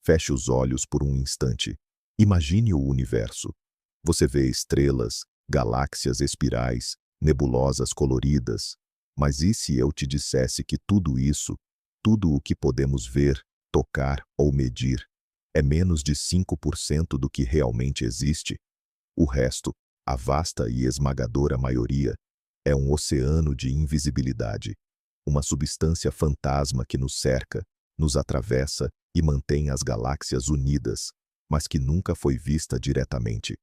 Feche os olhos por um instante. Imagine o universo. Você vê estrelas, galáxias espirais, nebulosas coloridas. Mas e se eu te dissesse que tudo isso, tudo o que podemos ver, tocar ou medir, é menos de 5% do que realmente existe? O resto, a vasta e esmagadora maioria, é um oceano de invisibilidade, uma substância fantasma que nos cerca, nos atravessa e mantém as galáxias unidas, mas que nunca foi vista diretamente.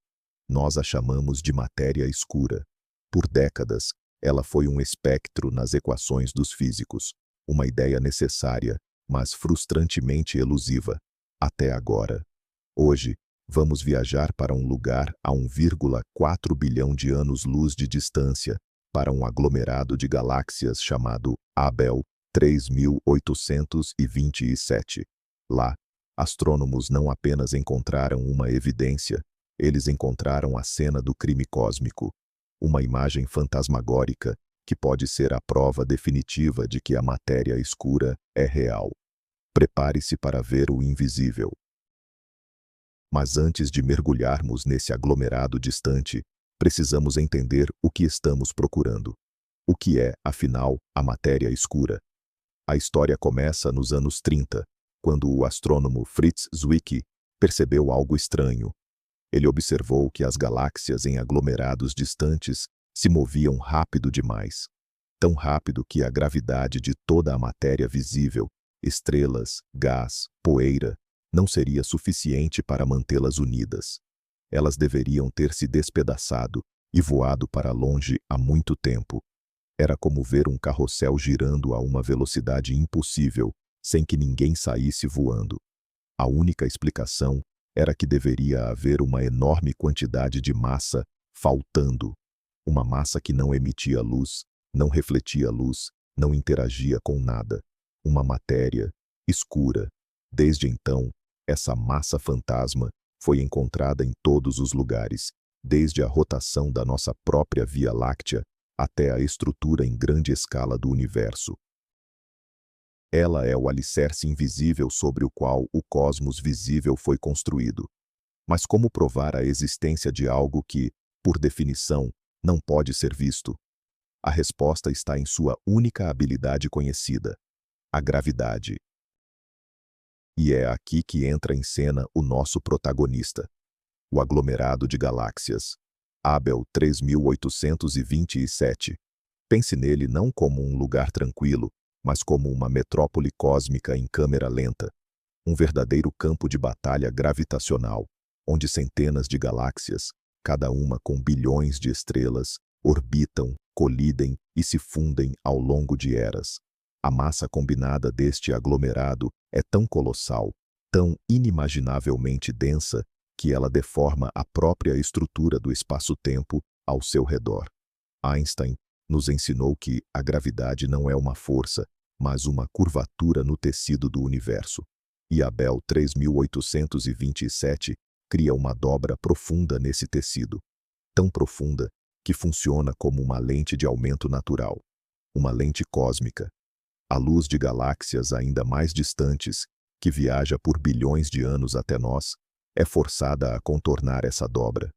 Nós a chamamos de matéria escura. Por décadas, ela foi um espectro nas equações dos físicos, uma ideia necessária, mas frustrantemente elusiva, até agora. Hoje, vamos viajar para um lugar a 1,4 bilhão de anos-luz de distância, para um aglomerado de galáxias chamado Abell 3827. Lá, astrônomos não apenas encontraram uma evidência, eles encontraram a cena do crime cósmico, uma imagem fantasmagórica que pode ser a prova definitiva de que a matéria escura é real. Prepare-se para ver o invisível. Mas antes de mergulharmos nesse aglomerado distante, precisamos entender o que estamos procurando. O que é, afinal, a matéria escura? A história começa nos anos 30, quando o astrônomo Fritz Zwicky percebeu algo estranho. Ele observou que as galáxias em aglomerados distantes se moviam rápido demais. Tão rápido que a gravidade de toda a matéria visível, estrelas, gás, poeira, não seria suficiente para mantê-las unidas. Elas deveriam ter se despedaçado e voado para longe há muito tempo. Era como ver um carrossel girando a uma velocidade impossível, sem que ninguém saísse voando. A única explicação era que deveria haver uma enorme quantidade de massa faltando. Uma massa que não emitia luz, não refletia luz, não interagia com nada. Uma matéria escura. Desde então, essa massa fantasma foi encontrada em todos os lugares, desde a rotação da nossa própria Via Láctea até a estrutura em grande escala do universo. Ela é o alicerce invisível sobre o qual o cosmos visível foi construído. Mas como provar a existência de algo que, por definição, não pode ser visto? A resposta está em sua única habilidade conhecida: a gravidade. E é aqui que entra em cena o nosso protagonista, o aglomerado de galáxias, Abell 3827. Pense nele não como um lugar tranquilo, mas como uma metrópole cósmica em câmera lenta, um verdadeiro campo de batalha gravitacional, onde centenas de galáxias, cada uma com bilhões de estrelas, orbitam, colidem e se fundem ao longo de eras. A massa combinada deste aglomerado é tão colossal, tão inimaginavelmente densa, que ela deforma a própria estrutura do espaço-tempo ao seu redor. Einstein nos ensinou que a gravidade não é uma força, mas uma curvatura no tecido do universo. E Abell 3827 cria uma dobra profunda nesse tecido, tão profunda que funciona como uma lente de aumento natural, uma lente cósmica. A luz de galáxias ainda mais distantes, que viaja por bilhões de anos até nós, é forçada a contornar essa dobra.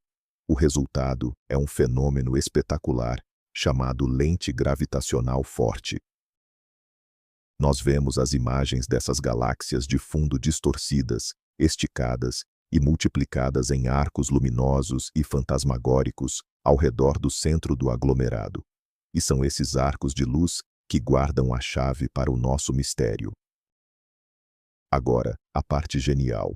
O resultado é um fenômeno espetacular, chamado lente gravitacional forte. Nós vemos as imagens dessas galáxias de fundo distorcidas, esticadas e multiplicadas em arcos luminosos e fantasmagóricos ao redor do centro do aglomerado. E são esses arcos de luz que guardam a chave para o nosso mistério. Agora, a parte genial.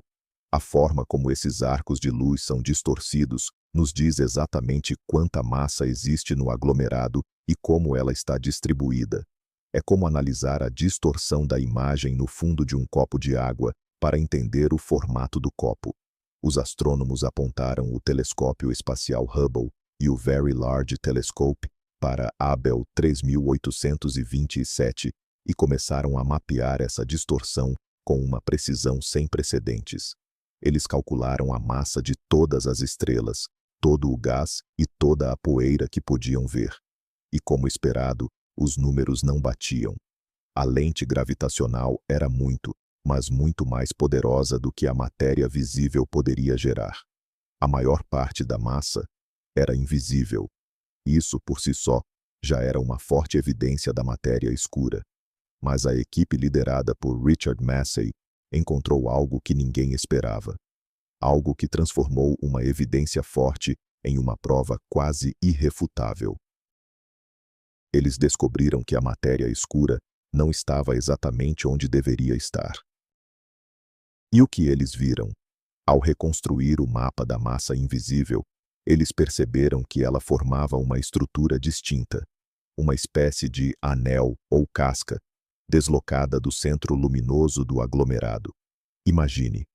A forma como esses arcos de luz são distorcidos nos diz exatamente quanta massa existe no aglomerado e como ela está distribuída. É como analisar a distorção da imagem no fundo de um copo de água para entender o formato do copo. Os astrônomos apontaram o telescópio espacial Hubble e o Very Large Telescope para Abell 3827 e começaram a mapear essa distorção com uma precisão sem precedentes. Eles calcularam a massa de todas as estrelas, todo o gás e toda a poeira que podiam ver. E como esperado, os números não batiam. A lente gravitacional era muito, mas muito mais poderosa do que a matéria visível poderia gerar. A maior parte da massa era invisível. Isso, por si só, já era uma forte evidência da matéria escura. Mas a equipe liderada por Richard Massey encontrou algo que ninguém esperava. Algo que transformou uma evidência forte em uma prova quase irrefutável. Eles descobriram que a matéria escura não estava exatamente onde deveria estar. E o que eles viram? Ao reconstruir o mapa da massa invisível, eles perceberam que ela formava uma estrutura distinta, uma espécie de anel ou casca, deslocada do centro luminoso do aglomerado. Imagine,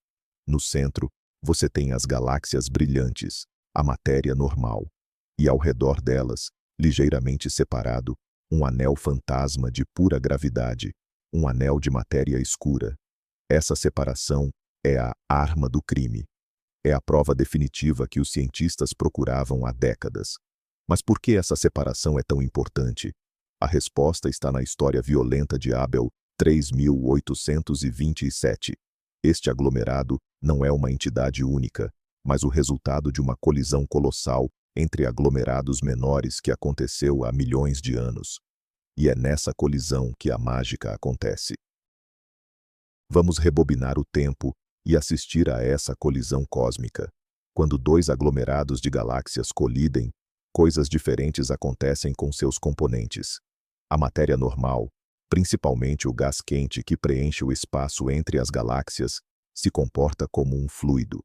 no centro, você tem as galáxias brilhantes, a matéria normal, e ao redor delas, ligeiramente separado, um anel fantasma de pura gravidade, um anel de matéria escura. Essa separação é a arma do crime. É a prova definitiva que os cientistas procuravam há décadas. Mas por que essa separação é tão importante? A resposta está na história violenta de Abel 3827. Este aglomerado não é uma entidade única, mas o resultado de uma colisão colossal entre aglomerados menores que aconteceu há milhões de anos. E é nessa colisão que a mágica acontece. Vamos rebobinar o tempo e assistir a essa colisão cósmica. Quando dois aglomerados de galáxias colidem, coisas diferentes acontecem com seus componentes. A matéria normal, principalmente o gás quente que preenche o espaço entre as galáxias, se comporta como um fluido.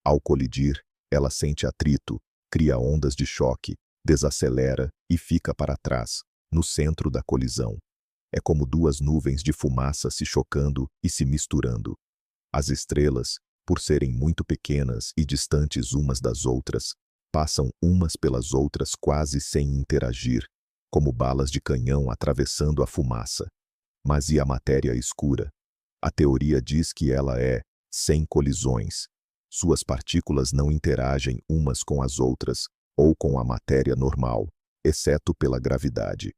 Ao colidir, ela sente atrito, cria ondas de choque, desacelera e fica para trás, no centro da colisão. É como duas nuvens de fumaça se chocando e se misturando. As estrelas, por serem muito pequenas e distantes umas das outras, passam umas pelas outras quase sem interagir, como balas de canhão atravessando a fumaça. Mas e a matéria escura? A teoria diz que ela é sem colisões. Suas partículas não interagem umas com as outras ou com a matéria normal, exceto pela gravidade.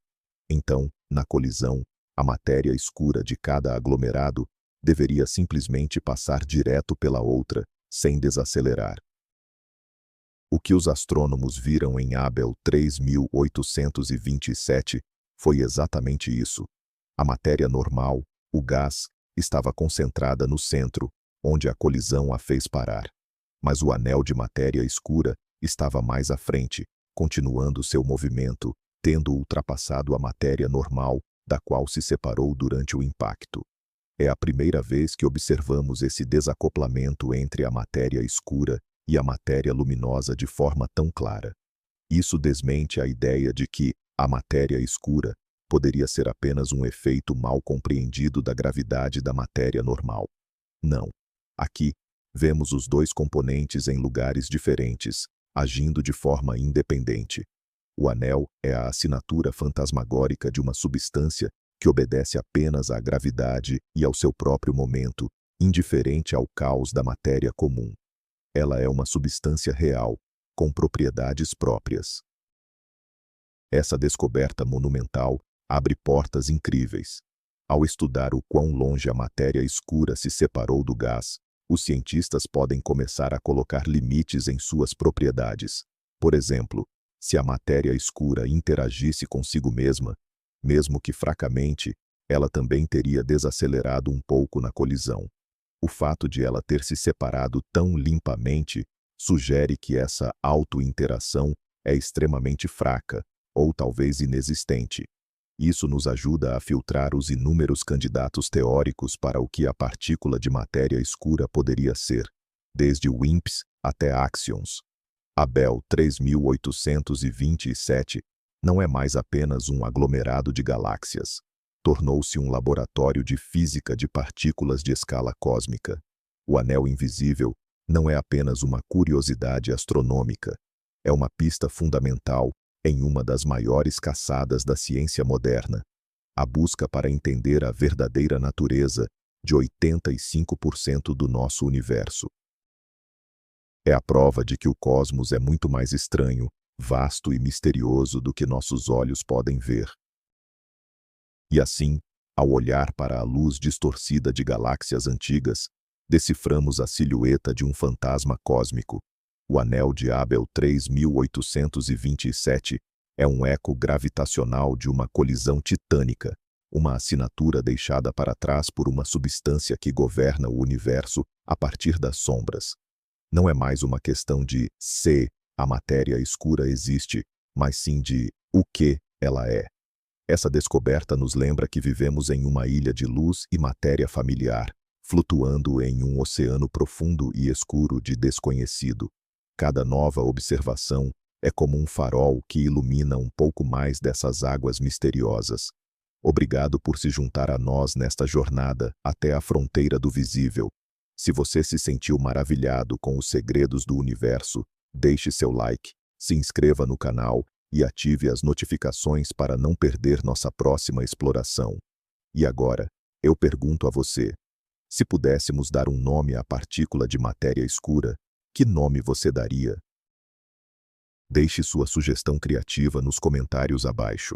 Então, na colisão, a matéria escura de cada aglomerado deveria simplesmente passar direto pela outra, sem desacelerar. O que os astrônomos viram em Abel 3827 foi exatamente isso. A matéria normal, o gás, estava concentrada no centro, onde a colisão a fez parar. Mas o anel de matéria escura estava mais à frente, continuando seu movimento, tendo ultrapassado a matéria normal, da qual se separou durante o impacto. É a primeira vez que observamos esse desacoplamento entre a matéria escura e a matéria luminosa de forma tão clara. Isso desmente a ideia de que a matéria escura poderia ser apenas um efeito mal compreendido da gravidade da matéria normal. Não. Aqui, vemos os dois componentes em lugares diferentes, agindo de forma independente. O anel é a assinatura fantasmagórica de uma substância que obedece apenas à gravidade e ao seu próprio momento, indiferente ao caos da matéria comum. Ela é uma substância real, com propriedades próprias. Essa descoberta monumental abre portas incríveis. Ao estudar o quão longe a matéria escura se separou do gás, os cientistas podem começar a colocar limites em suas propriedades. Por exemplo, se a matéria escura interagisse consigo mesma, mesmo que fracamente, ela também teria desacelerado um pouco na colisão. O fato de ela ter se separado tão limpamente sugere que essa auto-interação é extremamente fraca, ou talvez inexistente. Isso nos ajuda a filtrar os inúmeros candidatos teóricos para o que a partícula de matéria escura poderia ser, desde WIMPs até áxions. Abel 3827 não é mais apenas um aglomerado de galáxias. Tornou-se um laboratório de física de partículas de escala cósmica. O anel invisível não é apenas uma curiosidade astronômica, é uma pista fundamental em uma das maiores caçadas da ciência moderna, a busca para entender a verdadeira natureza de 85% do nosso universo. É a prova de que o cosmos é muito mais estranho, vasto e misterioso do que nossos olhos podem ver. E assim, Ao olhar para a luz distorcida de galáxias antigas, deciframos a silhueta de um fantasma cósmico. O anel de Abel 3827 é um eco gravitacional de uma colisão titânica, uma assinatura deixada para trás por uma substância que governa o universo a partir das sombras. Não é mais uma questão de se a matéria escura existe, mas sim de o que ela é. Essa descoberta nos lembra que vivemos em uma ilha de luz e matéria familiar, flutuando em um oceano profundo e escuro de desconhecido. Cada nova observação é como um farol que ilumina um pouco mais dessas águas misteriosas. Obrigado por se juntar a nós nesta jornada até a fronteira do visível. Se você se sentiu maravilhado com os segredos do universo, deixe seu like, se inscreva no canal e ative as notificações para não perder nossa próxima exploração. E agora, eu pergunto a você: se pudéssemos dar um nome à partícula de matéria escura, que nome você daria? Deixe sua sugestão criativa nos comentários abaixo.